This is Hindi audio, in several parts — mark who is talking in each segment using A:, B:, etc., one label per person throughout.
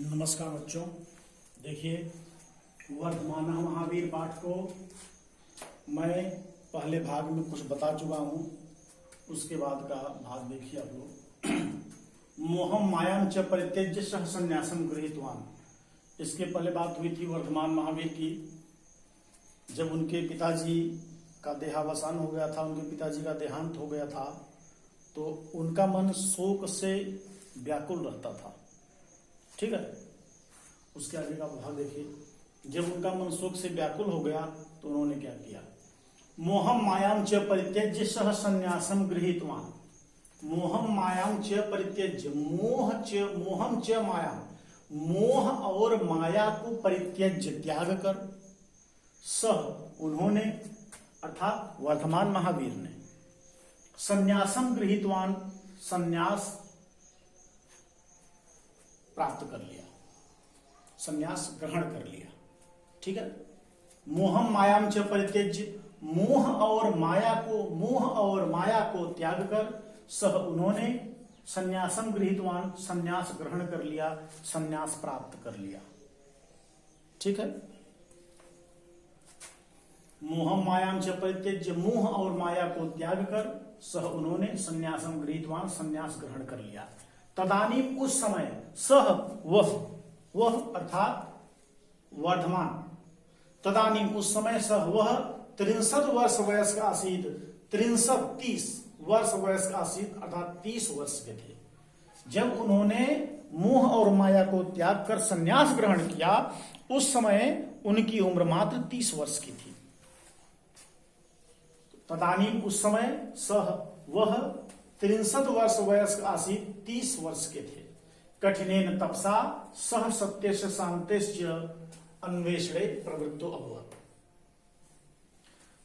A: नमस्कार बच्चों, देखिए वर्धमान महावीर पाठ को मैं पहले भाग में कुछ बता चुका हूँ। उसके बाद का भाग देखिए आप लोग। मोहम मायाम च परित्यज्य सह संन्यासम गृहीतवान। इसके पहले बात हुई थी वर्धमान महावीर की, जब उनके पिताजी का देहावसान हो गया था, उनके पिताजी का देहांत हो गया था, तो उनका मन शोक से व्याकुल रहता था। ठीक है, उसके आगे का भाग देखिए। जब उनका मन शोक से व्याकुल हो गया तो उन्होंने क्या किया? मोहम मायाम च परित्यज्य सह संन्यासम गृहीतवान। मोहम मायाम च परित्यज्य, मोहम च माया, मोह और माया को परित्यज्य त्याग कर, सह उन्होंने अर्थात वर्धमान महावीर ने, संन्यासम गृहीतवान संन्यास प्राप्त कर लिया, संन्यास ग्रहण कर लिया। ठीक है, मोहम मायाम च परित्यज्य, मोह और माया को त्याग कर, सह उन्होंने संन्यासम गृहीतवान संन्यास ग्रहण कर लिया, संन्यास प्राप्त कर लिया। ठीक है, मोहम मायाम च परित्यज्य, मोह और माया को त्याग कर, सह उन्होंने संन्यासम गृहीतवान संन्यास ग्रहण कर लिया। तदानीम उस समय, सह वह अर्थात वर्धमान, तदानीम उस समय, सह वह 63 वर्ष वयस्क आसीत, 30 वर्ष वयस्क आसीत अर्थात 30 वर्ष के थे। जब उन्होंने मोह और माया को त्याग कर संन्यास ग्रहण किया, उस समय उनकी उम्र मात्र 30 वर्ष की थी। तदानीम उस समय, सह वह 63 वर्ष वयस्क आसीत 30 वर्ष के थे। कठिनेन तपसा सह सत्यस्य शांतेश्च अन्वेषणे प्रवृत्तो अभवत्।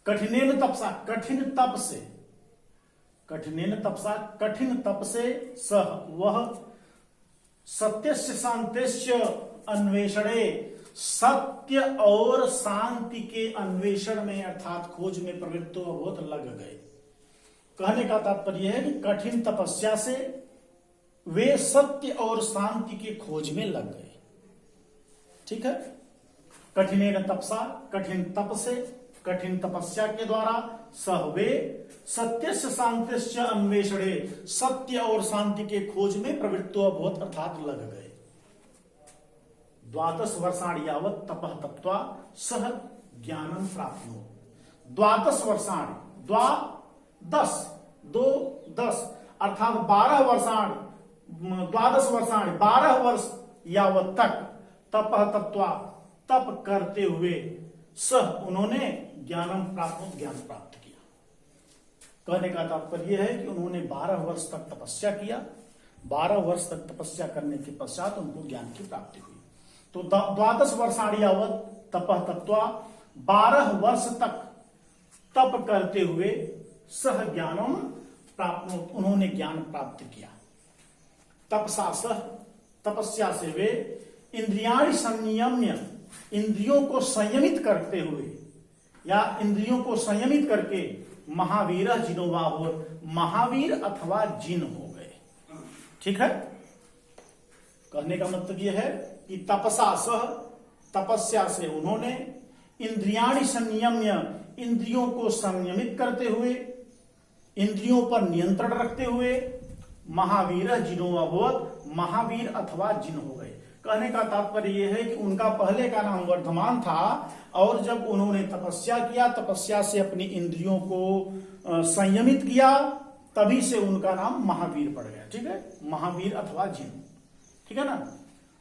A: कठिनेन तपसा, कठिन तप से, सह वह सत्यस्य शांतेश्च अन्वेषणे, सत्य और शांति के अन्वेषण में अर्थात खोज में प्रवृत्तो अभवत् लग गए। कहने का तात्पर्य है कि कठिन तपस्या से वे सत्य और शांति की खोज में लग गए। ठीक है, कठिनेन तपसा, कठिन तप से, कठिन तपस्या के द्वारा, सह वे सत्यस्य शांतिश्च अन्वेषणे, सत्य और शांति के खोज में प्रवृत्तो अभवत् अर्थात लग गए। 12 वर्षाणि यावत् तपः तप्त्वा सह ज्ञानं प्राप्नोत्। 12 वर्षाणि, 10 अर्थात 12 वर्षाणि, 12 वर्ष यावत तक, तपः तप्त्वा तप करते हुए, सह उन्होंने ज्ञान प्राप्त किया। कहने का तात्पर्य है कि उन्होंने 12 वर्ष तक तपस्या किया। 12 वर्ष तक तपस्या करने के पश्चात उनको ज्ञान की प्राप्ति हुई। तो 12 वर्षाणि यावत तपः तप्त्वा, 12 वर्ष तक तप करते हुए, सह ज्ञानम प्राप्त, उन्होंने ज्ञान प्राप्त किया। तपसा सह, तपस्या से वे, इंद्रियाणि संयम्य, इंद्रियों को संयमित करते हुए या इंद्रियों को संयमित करके, महावीर जिनोवाभूत, महावीर अथवा जिन हो गए। ठीक है, कहने का मतलब यह है कि तपसा सह, तपस्या से उन्होंने, इंद्रियाणि संयम्य, इंद्रियों को संयमित करते हुए, इंद्रियों पर नियंत्रण रखते हुए, महावीर जिनो अभवत्, महावीर अथवा जिन हो गए। कहने का तात्पर्य यह है कि उनका पहले का नाम वर्धमान था, और जब उन्होंने तपस्या किया, तपस्या से अपनी इंद्रियों को संयमित किया, तभी से उनका नाम महावीर पड़ गया। ठीक है, महावीर अथवा जिन। ठीक है ना,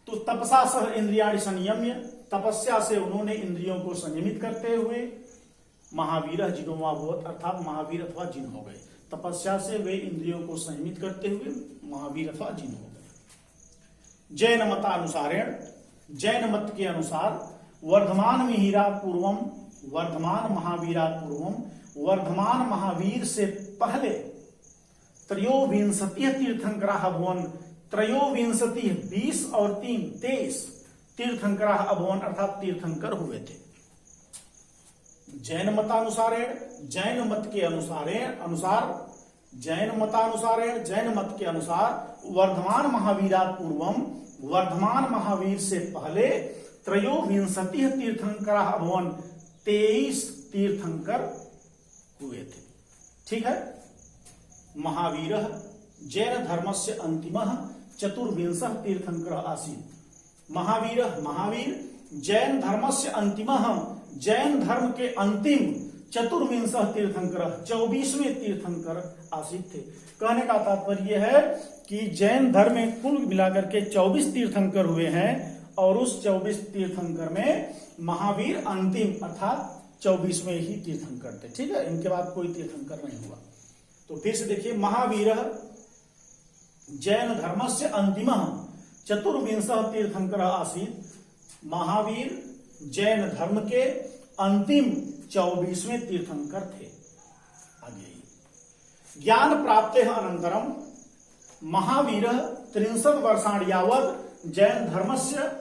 A: तो तपसा सह इंद्रियाणि संयम्य, तपस्या से उन्होंने इंद्रियों को संयमित करते हुए, महावीर जिनोवाभूत अर्थात महावीर अथवा जिन हो गए। तपस्या से वे इंद्रियों को संयमित करते हुए महावीर अथवा जिन हो गए। जैन मतानुसारेण, जैन मत के अनुसार, वर्धमान मिहिरात् पूर्वम, वर्धमान महावीरात् पूर्वम, वर्धमान महावीर से पहले, त्रयोविंशति तीर्थंकरा भुवन, त्रयोविंशति 20 और 3 23 तीर्थंकरा अभवन अर्थात तीर्थंकर हुए थे। जैन मतानुसार, जैन मत के अनुसार जैन मतानुसारेण, जैन मत के अनुसार वर्धमान महावीरात पूर्वम, वर्धमान महावीर से पहले त्रयोविंशति तीर्थंकर अभवन, 23 तीर्थंकर हुए थे। ठीक है। महावीर जैन धर्म से अंतिम चतुर्विंश तीर्थंकर आसीत्। महावीर जैन धर्म से अंतिम, जैन धर्म के अंतिम चतुर्विंश तीर्थंकर, 24वें तीर्थंकर आसीत् थे। कहने का तात्पर्य है कि जैन धर्म में कुल मिलाकर के 24 तीर्थंकर हुए हैं और उस 24 तीर्थंकर में महावीर अंतिम अर्थात 24वें ही तीर्थंकर थे। ठीक है, इनके बाद कोई तीर्थंकर नहीं हुआ। तो फिर से देखिए, महावीर जैन धर्म से अंतिम चतुर्विंश तीर्थंकर आसीत्। महावीर जैन धर्म के अंतिम 24वें तीर्थंकर थे। आगे ज्ञान प्राप्ते अनंतरम महावीर 63 वर्षाणि यावत् जैन धर्मस्य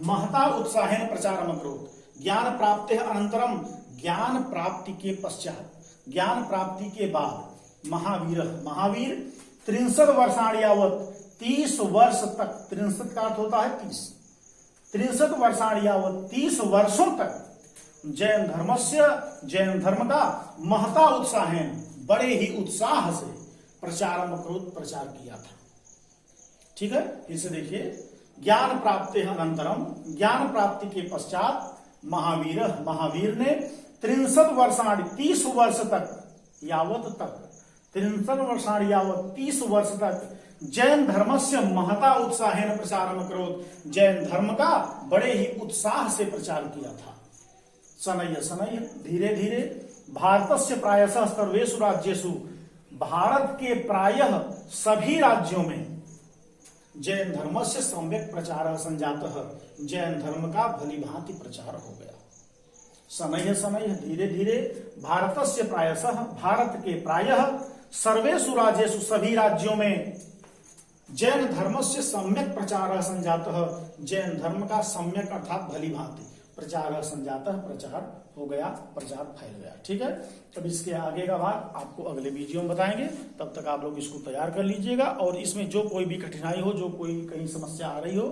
A: महता उत्साहेन प्रचारम अकरोत्। ज्ञान प्राप्ते अनंतरम, ज्ञान प्राप्ति के पश्चात, ज्ञान प्राप्ति के बाद महावीर 63 वर्षाणि यावत्, 30 वर्ष तक, 63 का अर्थ होता है 30, 63 वर्षाणि यावत् 30 वर्षों तक जैन धर्मस्य, जैन धर्म का महता उत्साहेन, बड़े ही उत्साह से प्रचारम अकरोत्, प्रचार किया था। ठीक है, इसे देखिए, ज्ञान प्राप्ति अनंतरम, ज्ञान प्राप्ति के पश्चात महावीर ने 63 वर्षाणि, 30 वर्ष तक, यावत तक, 63 वर्षाणि यावत 30 वर्ष तक जैन धर्मस्य महता उत्साहेन प्रचारम अकरोत्, जैन धर्म का बड़े ही उत्साह से प्रचार किया था। शनैः धीरे धीरे भारतस्य प्रायशः सर्वेषु राज्येषु, भारत के प्रायः सभी राज्यों में जैन धर्म से सम्यक प्रचार संजातः, जैन धर्म का भली भांति प्रचार हो गया। शनैः धीरे धीरे भारतस्य प्रायशः, भारत के प्रायः सर्वेषु राज्येषु, सभी राज्यों में जैन धर्म से सम्यक प्रचार संजातः, जैन धर्म का सम्यक अर्थात भली भांति प्रचार संजातः, प्रचार हो गया, प्रचार फैल गया। ठीक है, तब इसके आगे का भाग आपको अगले वीडियो में बताएंगे। तब तक आप लोग इसको तैयार कर लीजिएगा और इसमें जो कोई भी कठिनाई हो, जो कोई कहीं समस्या आ रही हो,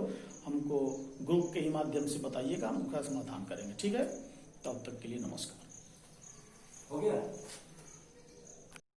A: हमको ग्रुप के ही माध्यम से बताइएगा, हम उसका समाधान करेंगे। ठीक है, तब तक के लिए नमस्कार।
B: हो गया।